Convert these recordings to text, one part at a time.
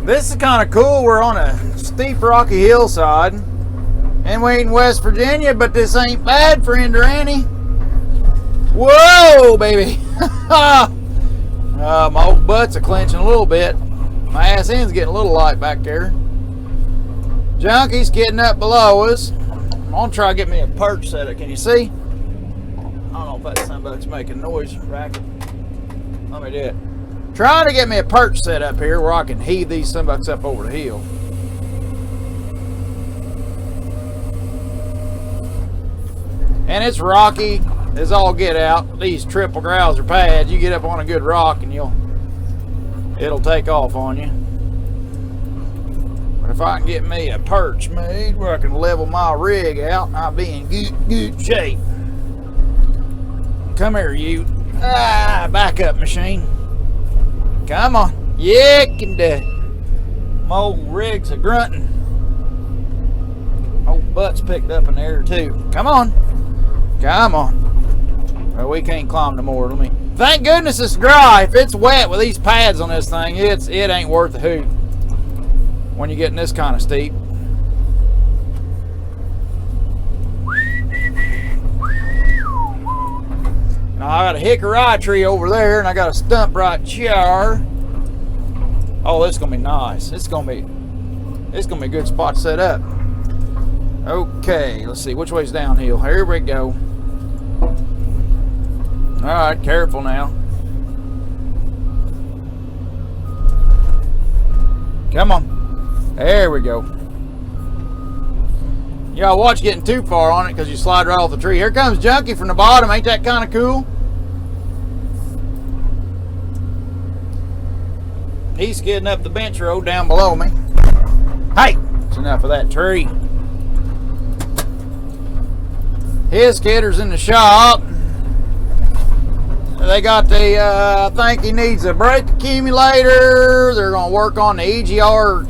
This is kind of cool. We're on a steep rocky hillside and we ain't in West Virginia, but this ain't bad, friend or Annie. Whoa, baby. My old butt's a clenching a little bit. My ass end's getting a little light back there. Junkie's getting up below us. I'm gonna try to get me a perch setup. Can you see? I don't know if that sunbuck's making noise racket. Let me do it. Trying to get me a perch set up here where I can heave these sunbucks up over the hill. And it's rocky as all get out. These triple grouser pads, you get up on a good rock and it'll take off on you. But if I can get me a perch made where I can level my rig out, I'll be in good shape. Come here, you. Back up, machine. Come on. Yeah, can do. My old rig's a grunting. Old butt's picked up in the air too. Come on. Come on. Well, we can't climb no more. Thank goodness it's dry. If it's wet with these pads on this thing, it ain't worth a hoot when you're getting this kind of steep. Now I got a hickory tree over there and I got a stump right here. Oh, this is gonna be nice. It's gonna be a good spot to set up. Okay, let's see which way's downhill. Here we go. All right, careful now. Come on. There we go. Y'all watch getting too far on it because you slide right off the tree. Here comes Junkie from the bottom. Ain't that kind of cool? He's skidding up the bench road down below me. Hey, that's enough of that tree. His skidder's in the shop. They got the, I think he needs a brake accumulator. They're going to work on the EGR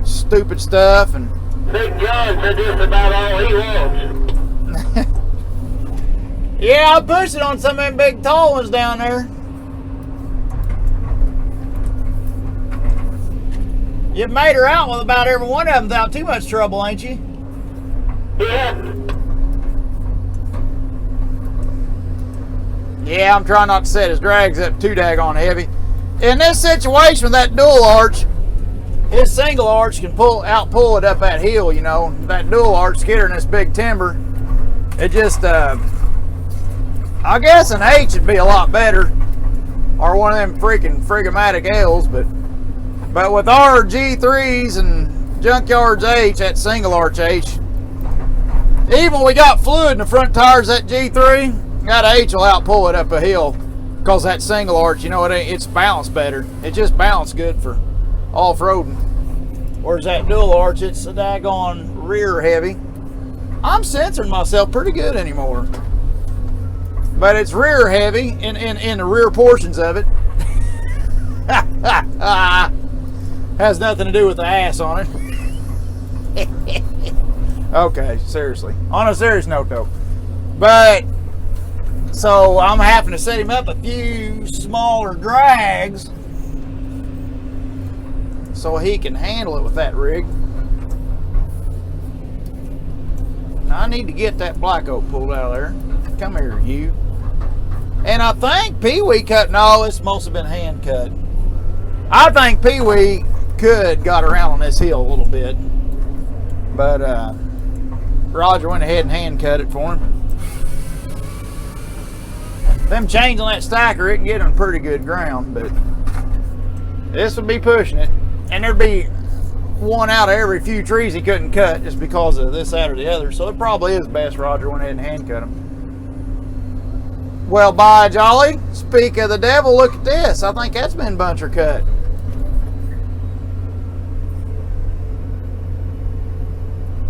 stupid stuff. And Big John said this about all he wants. yeah, I'll push it on some of them big tall ones down there. You've made her out with about every one of them without too much trouble, ain't you? Yeah. Yeah, I'm trying not to set his drags up too daggone heavy. In this situation with that dual arch, his single arch can pull it up that hill, you know. That dual arch skidder in this big timber, it just, I guess an H would be a lot better. Or one of them freaking Frigomatic L's, but with our G3s and Junkyard's H, that single arch H, even when we got fluid in the front tires of that G3, that H will outpull it up a hill because that single arch, you know, it's balanced better. It just balanced good for off-roading. Whereas that dual arch, it's a daggone rear heavy. I'm censoring myself pretty good anymore. But it's rear heavy in the rear portions of it. Has nothing to do with the ass on it. Okay, seriously. On a serious note though. But, so I'm having to set him up a few smaller drags so he can handle it with that rig. I need to get that black oak pulled out of there. Come here, you. And I think Pee-wee cut, no, this must have been hand cut. I think Pee-wee got around on this hill a little bit. But Roger went ahead and hand cut it for him. Them chains on that stacker, it can get on pretty good ground, but this would be pushing it. And there'd be one out of every few trees he couldn't cut just because of this, that, or the other. So it probably is best Roger went ahead and hand cut them. Well, by jolly, speak of the devil, look at this. I think that's been buncher cut.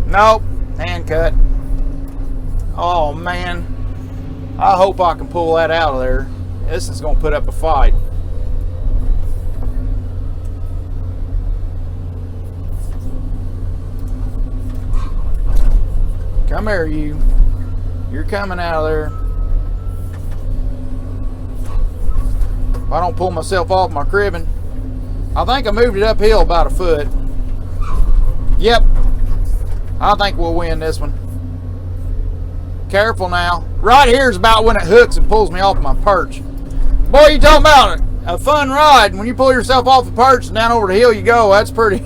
Nope, hand cut. Oh man, I hope I can pull that out of there. This is gonna put up a fight. Come here, you. You're coming out of there. If I don't pull myself off my cribbing, I think I moved it uphill about a foot. Yep. I think we'll win this one. Careful now. Right here is about when it hooks and pulls me off my perch. Boy, you talking about a fun ride. When you pull yourself off the perch and down over the hill you go, that's pretty.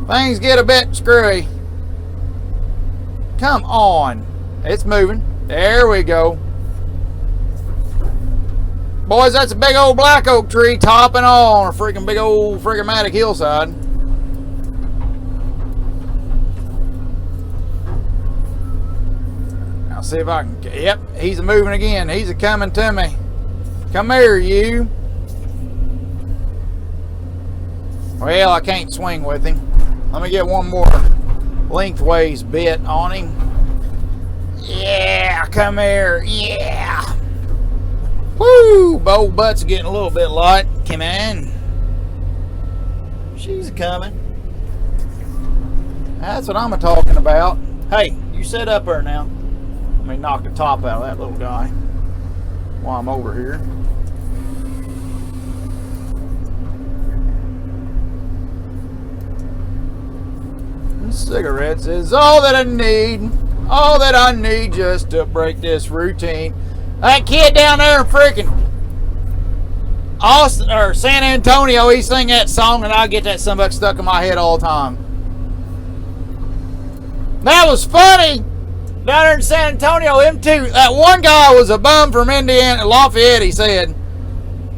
Things get a bit screwy. Come on. It's moving. There we go. Boys, that's a big old black oak tree topping on a freaking big old freaking-matic hillside. I'll see if I can. Yep, he's a moving again. He's a coming to me. Come here, you. Well, I can't swing with him. Let me get one more lengthways bit on him. Yeah, come here. Yeah. Woo! Old butt's getting a little bit light. Come on. She's coming. That's what I'm talking about. Hey, you sit up there now. Let me knock the top out of that little guy while I'm over here. And cigarettes is all that I need. All that I need just to break this routine. That kid down there in freaking Austin or San Antonio, he sing that song and I get that somebody stuck in my head all the time. That was funny. Down there in San Antonio, them two, that one guy was a bum from Indiana, Lafayette, he said.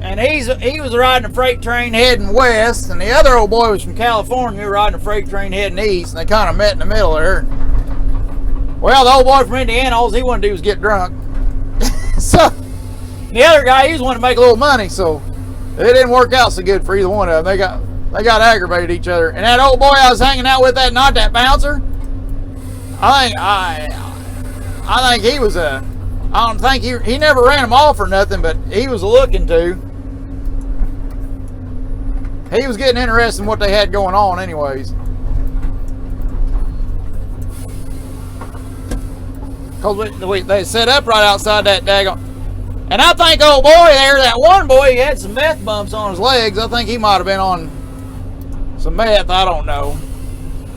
And he was riding a freight train heading west, and the other old boy was from California riding a freight train heading east, and they kind of met in the middle there. Well, the old boy from Indiana, all he wanted to do was get drunk. So, the other guy, he was wanting to make a little money, so it didn't work out so good for either one of them. They got aggravated each other. And that old boy I was hanging out with that night, that bouncer, I think he was I don't think he never ran him off or nothing, but he was looking to. He was getting interested in what they had going on anyways. Because they set up right outside that daggone. And I think old boy there, that one boy, he had some meth bumps on his legs. I think he might have been on some meth, I don't know.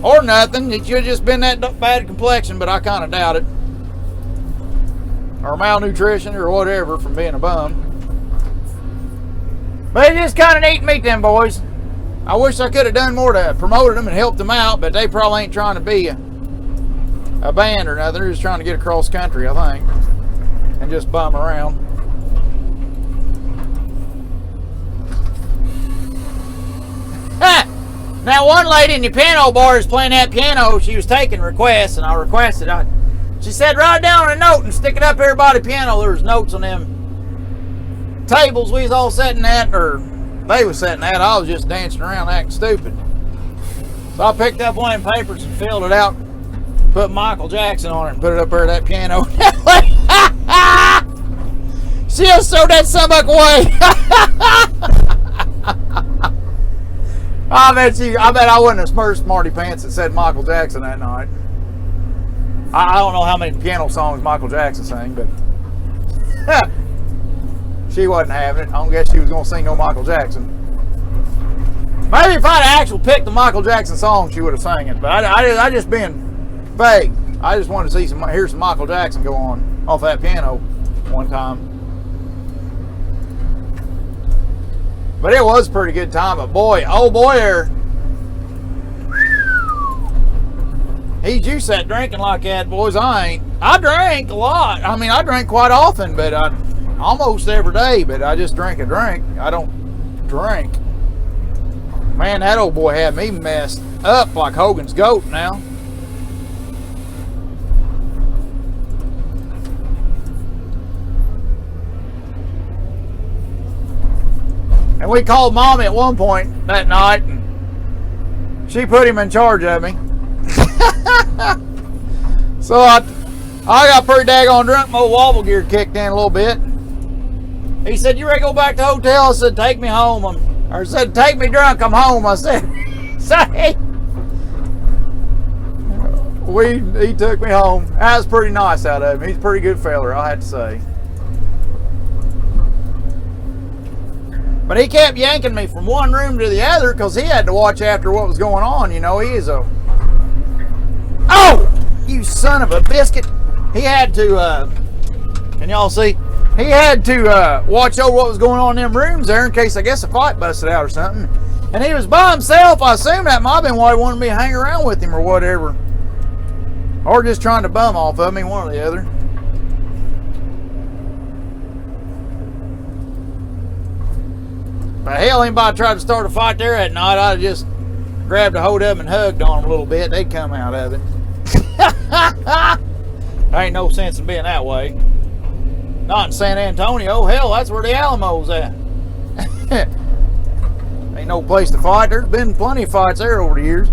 Or nothing. It should have just been that bad complexion, but I kind of doubt it. Or malnutrition or whatever from being a bum. But it's just kind of neat to meet them boys. I wish I could have done more to promote them and help them out, but they probably ain't trying to be a band or nothing. They're just trying to get across country, I think, and just bum around. Now, one lady in the piano bar is playing that piano. She was taking requests, and I requested. She said, write down a note and stick it up everybody's piano. There was notes on them tables we was all sitting at, or they was sitting at. I was just dancing around acting stupid. So I picked up one of them papers and filled it out, put Michael Jackson on it, and put it up there at that piano. She just threw that subuck away. I bet I wasn't a smarty pants that said Michael Jackson that night. I don't know how many piano songs Michael Jackson sang, but she wasn't having it. I don't guess she was going to sing no Michael Jackson. Maybe if I'd actually picked the Michael Jackson song, she would have sang it. But I just been vague. I just wanted to hear some Michael Jackson go on off that piano one time. But it was a pretty good time. But boy, old boy there, he's used to that drinking like that, boys. I drank a lot. I mean, I drink quite often, but almost every day. But I just drink a drink. I don't drink. Man, that old boy had me messed up like Hogan's goat now. And we called Mommy at one point that night, and she put him in charge of me. So I got pretty daggone drunk. My old wobble gear kicked in a little bit. He said, you ready to go back to the hotel? I said, take me home. Or said, take me drunk, I'm home. I said, say. He took me home. That was pretty nice out of him. He's a pretty good feller, I have to say. But he kept yanking me from one room to the other because he had to watch after what was going on. You know, he is a... Oh! You son of a biscuit. He had to, can y'all see? He had to watch over what was going on in them rooms there in case, I guess, a fight busted out or something. And he was by himself. I assume that might have been why he wanted me to hang around with him or whatever. Or just trying to bum off of me, one or the other. But hell, anybody tried to start a fight there at night, I'd have just grabbed a hold of them and hugged on them a little bit. They'd come out of it. There ain't no sense in being that way. Not in San Antonio. Hell, that's where the Alamo's at. Ain't no place to fight. There's been plenty of fights there over the years.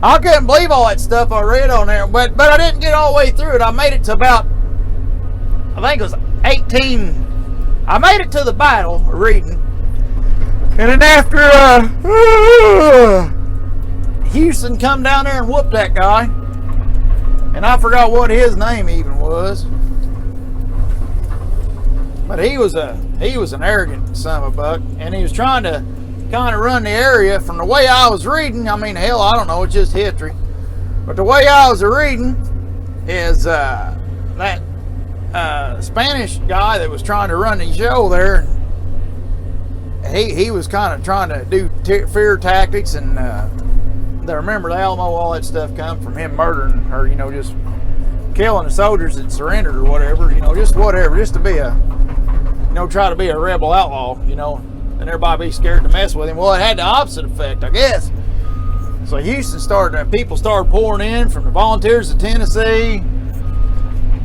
I couldn't believe all that stuff I read on there, but I didn't get all the way through it. I made it to about, I think it was 18. I made it to the battle of reading. And then after Houston come down there and whooped that guy, and I forgot what his name even was, but he was an arrogant son of a buck, and he was trying to kind of run the area. From the way I was reading, I mean, hell, I don't know, it's just history, but the way I was reading is that Spanish guy that was trying to run the show there, he was kind of trying to do fear tactics, and I remember the Alamo, all that stuff come from him murdering, or, you know, just killing the soldiers that surrendered or whatever, you know, just whatever, just to be a, you know, try to be a rebel outlaw, you know, and everybody be scared to mess with him. Well, it had the opposite effect, I guess. So Houston people started pouring in from the volunteers of Tennessee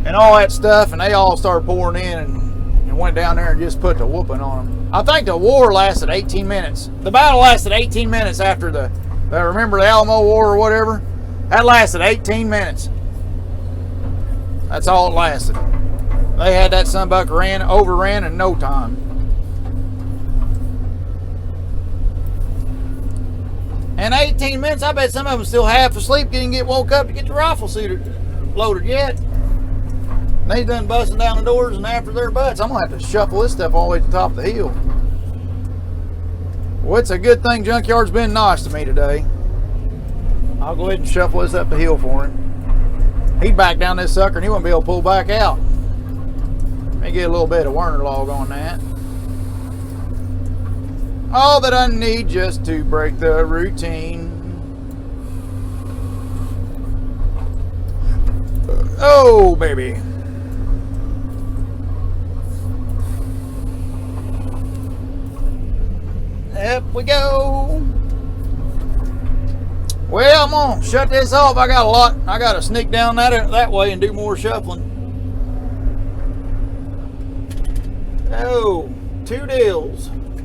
and all that stuff, and they all started pouring in and went down there and just put the whooping on them. I think the war lasted 18 minutes. The battle lasted 18 minutes after remember the Alamo War or whatever? That lasted 18 minutes. That's all it lasted. They had that sunbuck overran in no time. And 18 minutes, I bet some of them still half asleep, didn't get woke up to get the rifle loaded yet. And they done busting down the doors and after their butts. I'm gonna have to shuffle this stuff all the way to the top of the hill. Well, it's a good thing Junkyard's been nice to me today. I'll go ahead and shuffle this up the hill for him. He'd back down this sucker and he wouldn't be able to pull back out. Let me get a little bit of Werner log on that. All that I need just to break the routine. Oh, baby. Up we go. Well, I'm gonna shut this off. I got a lot. I gotta sneak down that way and do more shuffling. Oh, 2 deals.